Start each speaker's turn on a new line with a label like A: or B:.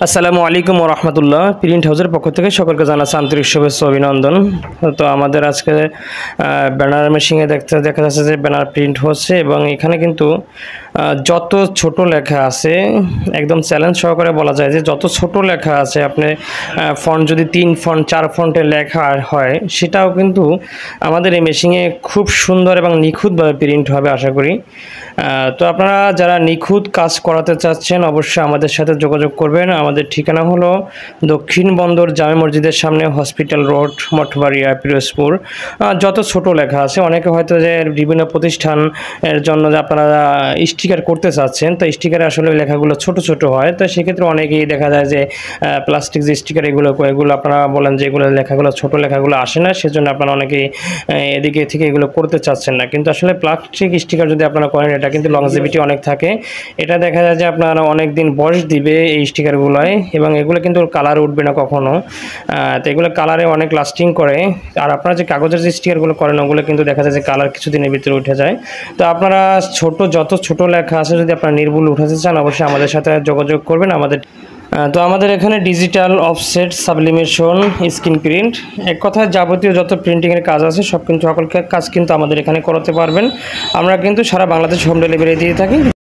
A: আসসালামু আলাইকুম ওয়া রাহমাতুল্লাহ। প্রিন্ট হাউসের পক্ষ থেকে সকলকে জানাচ্ছি আন্তরিক শুভেচ্ছা অভিনন্দন। তো আমাদের আজকে ব্যানার মেশিনে দেখা যাচ্ছে যে ব্যানার প্রিন্ট হচ্ছে এবং এখানে কিন্তু যত ছোট লেখা আছে একদম চ্যালেঞ্জ সহকারে বলা যায় যে যত ছোট লেখা আছে আপনি ফন্ট যদি 3 ফন্ট 4 ফন্টে লেখা হয় সেটাও কিন্তু আমাদের এই মেশিনে খুব সুন্দর এবং নিখুঁতভাবে প্রিন্ট হবে আশা করি। তো আপনারা যারা নিখুঁত কাজ করাতে চাচ্ছেন অবশ্যই আমাদের সাথে যোগাযোগ করবেন। আমাদের ঠিকানা হলো দক্ষিণ বন্দর জামে মসজিদের সামনে, হসপিটাল রোড, মঠবাড়িয়া, পিরোজপুর। যত ছোট লেখা আছে অনেকে হয়তো যে বিভিন্ন প্রতিষ্ঠান এর জন্য যে আপনারা স্টিকার করতে চাচ্ছেন, তো স্টিকারে আসলে লেখাগুলো ছোট ছোট হয়, তো সেক্ষেত্রে অনেকেই দেখা যায় যে প্লাস্টিক যে স্টিকার এগুলো আপনারা বলেন যে এগুলো লেখাগুলো ছোট লেখাগুলো আসে না, সেজন্য আপনারা অনেকেই এদিকে থেকে এগুলো করতে চাচ্ছেন না। কিন্তু আসলে প্লাস্টিক স্টিকার যদি আপনারা করেন এটা কিন্তু লংজিভিটি অনেক থাকে। এটা দেখা যায় যে আপনারা অনেক দিন বয়স দিবে এই স্টিকারগুলোয় এবং এগুলো কিন্তু কালার উঠবে না কখনো। তো এগুলো কালারে অনেক লাস্টিং করে। আর আপনারা যে কাগজের যে স্টিকারগুলো করেন ওগুলো কিন্তু দেখা যায় যে কালার কিছুদিনের ভিতরে উঠে যায়। তো আপনারা যত ছোট লেখা আছে যদি আপনারা নির্ভুল উঠাতে চান অবশ্যই আমাদের সাথে যোগাযোগ করবেন। আমাদের এখানে digital offset, sublimation, screen print, এক কথায় যাবতীয় যত প্রিন্টিংয়ের কাজ আছে সকল কাজ কিন্তু আমাদের এখানে করাতে পারবেন। আমরা কিন্তু সারা বাংলাদেশ হোম ডেলিভারি দিয়ে থাকি।